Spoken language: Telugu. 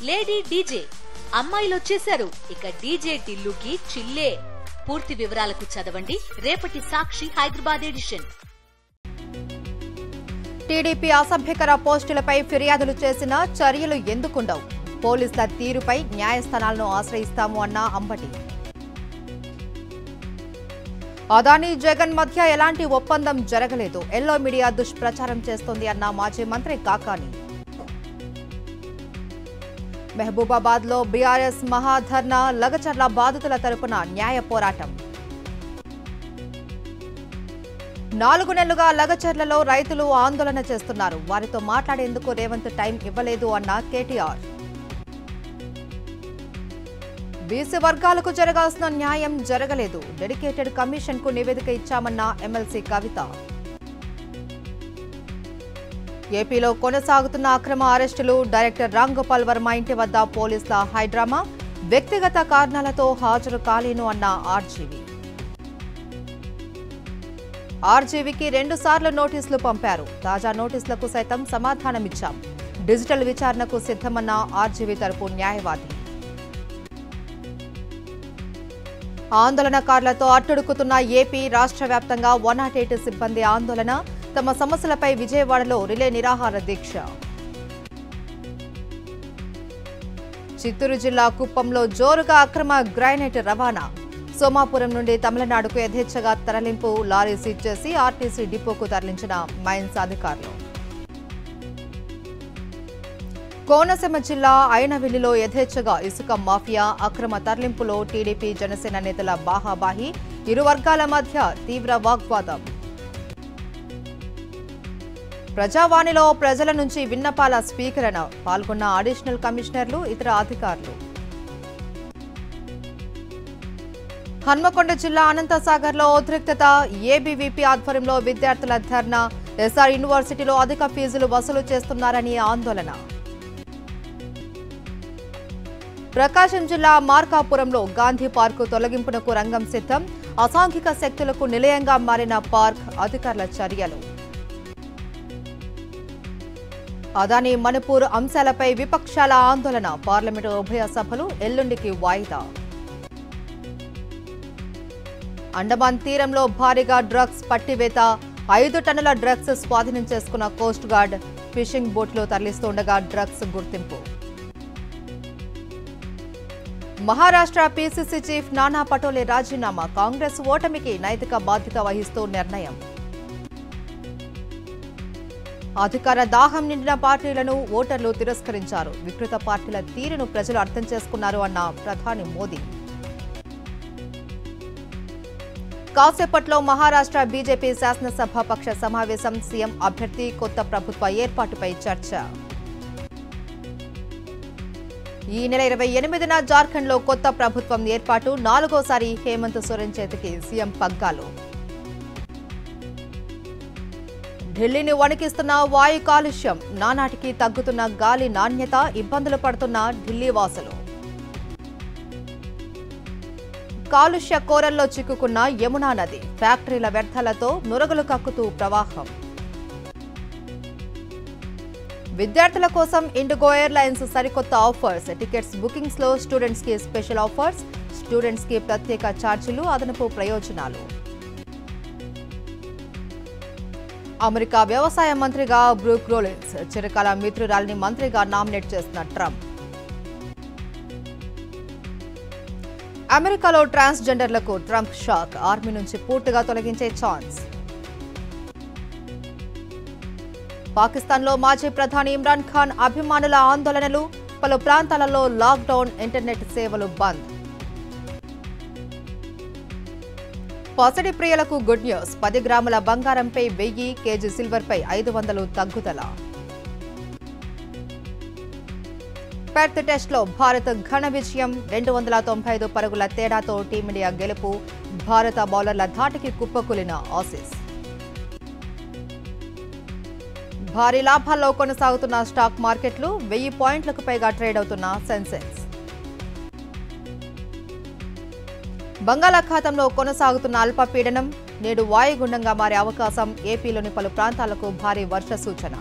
లేడీ డీజే అమ్మాయిలు వచ్చేశారు. ఇక డీజే టిల్లుకి చిల్లే. పూర్తి వివరాలకు చదవండి రేపటి సాక్షి హైదరాబాద్ ఎడిషన్. టీడీపీ అసభ్యకర పోస్టులపై ఫిర్యాదులు చేసిన చర్యలు ఎందుకుండవు? పోలీసుల తీరుపై న్యాయస్థానాలను ఆశ్రయిస్తాము అన్న అంబటి. అదానీ జగన్ మధ్య ఎలాంటి ఒప్పందం జరగలేదు, ఎల్లో మీడియా దుష్ప్రచారం చేస్తోంది అన్న మాజీ మంత్రి కాకాని. మహబూబాబాద్ లో బీఆర్ఎస్ మహాధర్నా, లగచర్ల బాధితుల తరపున న్యాయ పోరాటం. 4 నెలలుగా లగచర్లలో రైతులు ఆందోళన చేస్తున్నారు. వారితో మాట్లాడేందుకు రేవంత్ టైం ఇవ్వలేదు అన్న కేటీఆర్. బీసీ వర్గాలకు జరగాల్సిన న్యాయం జరగలేదు, డెడికేటెడ్ కమిషన్ కు నివేదిక ఇచ్చామన్న ఎమ్మెల్సీ కవిత. ఏపీలో కొనసాగుతున్న అక్రమ అరెస్టులు, డైరెక్టర్ రామ్ గోపాల్ వర్మ ఇంటి వద్ద పోలీసుల హైడ్రామా, వ్యక్తిగత కారణాలతో హాజరు కాలేను అన్న ఆర్జీవీ. ఆర్జీవీకి 2 సార్లు నోటీసులు పంపారు. తాజా నోటీసులకు సైతం సమాధానమిచ్చాం. డిజిటల్ విచారణకు సిద్ధమన్న ఆర్జీవీ తరపు న్యాయవాది. ఆందోళనకారులతో అట్టుడుకుతున్న ఏపీ, రాష్ట్ర వ్యాప్తంగా 108 సిబ్బంది ఆందోళన, తమ సమస్యలపై విజయవాడలో రిలే నిరాహార దీక్ష. చిత్తూరు జిల్లా కుప్పంలో జోరుగా అక్రమ గ్రానైట్ రవాణా, సోమాపురం నుండి తమిళనాడుకు యథేచ్ఛగా తరలింపు, లారీ సీజ్ చేసి ఆర్టీసీ డిపోకు తరలించిన మైన్స్ అధికారులు. కోనసీమ జిల్లా ఐనవిల్లిలో యథేచ్ఛగా ఇసుక మాఫియా, అక్రమ తరలింపులో టీడీపీ జనసేన నేతల బాహాబాహి, ఇరు వర్గాల మధ్య తీవ్ర వాగ్వాదం. ప్రజావాణిలో ప్రజల నుంచి విన్నపాల స్వీకరణ, పాల్గొన్న అడిషనల్ కమిషనర్లు, ఇతర అధికారులు. హన్మకొండ జిల్లా అనంతసాగర్లో ఉద్రిక్తత, ఏబీవీపీ ఆధ్వర్యంలో విద్యార్థుల ధర్నా, ఎస్ఆర్ యూనివర్సిటీలో అధిక ఫీజులు వసూలు చేస్తున్నారని ఆందోళన. ప్రకాశం జిల్లా మార్కాపురంలో గాంధీ పార్కు తొలగింపునకు రంగం సిద్ధం, అసాంఘిక శక్తులకు నిలయంగా మారిన పార్క్, అధికారుల చర్యలు. అదానీ మణిపూర్ అంశాలపై విపక్షాల ఆందోళన, పార్లమెంటు ఉభయ సభలు ఎల్లుండికి వాయిదా. అండమాన్ తీరంలో భారీగా డ్రగ్స్ పట్టివేత, 5 టన్నుల డ్రగ్స్ స్వాధీనం చేసుకున్న కోస్ట్ గార్డ్, ఫిషింగ్ బోట్లో తరలిస్తుండగా డ్రగ్స్ గుర్తింపు. మహారాష్ట్ర పీసీసీ చీఫ్ నానా పటోలే రాజీనామా, కాంగ్రెస్ ఓటమికి నైతిక బాధ్యత వహిస్తూ నిర్ణయం. అధికార దాహం నిండిన పార్టీలను ఓటర్లు తిరస్కరించారు, వికృత పార్టీల తీరును ప్రజలు అర్థం చేసుకున్నారు అన్న ప్రధాని మోదీ. కాసేపట్లో మహారాష్ట్ర బీజేపీ శాసనసభాపక్ష సమావేశం, సీఎం అభ్యర్థి, కొత్త ప్రభుత్వ ఏర్పాటుపై చర్చ. ఈ నెల 28న జార్ఖండ్లో కొత్త ప్రభుత్వం ఏర్పాటు, 4వ హేమంత్ సోరెన్ చేతికి సీఎం పగ్గాలు. ఢిల్లీని వణికిస్తున్న వాయు కాలుష్యం, నానాటికి తగ్గుతున్న గాలి నాణ్యత, ఇబ్బందులు పడుతున్న ఢిల్లీ వాసులు. కాలుష్య కోరల్లో చిక్కుకున్న యమునా నది, ఫ్యాక్టరీల వ్యర్థాలతో నురగలు కక్కుతూ ప్రవాహం. విద్యార్థుల కోసం ఇండిగో ఎయిర్లైన్స్ సరికొత్త ఆఫర్స్, టికెట్స్ బుకింగ్స్ లో స్టూడెంట్స్ కి స్పెషల్ ఆఫర్స్, స్టూడెంట్స్ కి ప్రత్యేక ఛార్జీలు, అదనపు ప్రయోజనాలు. అమెరికా వ్యవసాయ మంత్రిగా బ్రూక్ రోలిన్స్, చిరకాల మిత్రురాలిని మంత్రిగా నామినేట్ చేసిన ట్రంప్. అమెరికాలో ట్రాన్స్జెండర్లకు ట్రంప్ షాక్, ఆర్మీ నుంచి పూర్తిగా తొలగించే ఛాన్స్. పాకిస్తాన్లో మాజీ ప్రధాని ఇమ్రాన్ ఖాన్ అభిమానుల ఆందోళనలు, పలు ప్రాంతాలలో లాక్డౌన్, ఇంటర్నెట్ సేవలు బంద్. పసిడి ప్రియులకు గుడ్ న్యూస్, 10 గ్రాముల బంగారంపై 1000, కేజీ సిల్వర్పై 500 తగ్గుదల. పెర్త్ టెస్ట్లో భారత్ ఘన విజయం, 295 పరుగుల తేడాతో టీమిండియా గెలుపు, భారత బౌలర్ల ధాటికి కుప్పకూలిన ఆసీస్. భారీ లాభాల్లో కొనసాగుతున్న స్టాక్ మార్కెట్లు, 1000 పాయింట్లకు పైగా ట్రేడ్ అవుతున్న సెన్సెక్స్. బంగాళాఖాతంలో కొనసాగుతున్న అల్పపీడనం, నేడు వాయుగుండంగా మారే అవకాశం, ఏపీలోని పలు ప్రాంతాలకు భారీ వర్ష సూచన.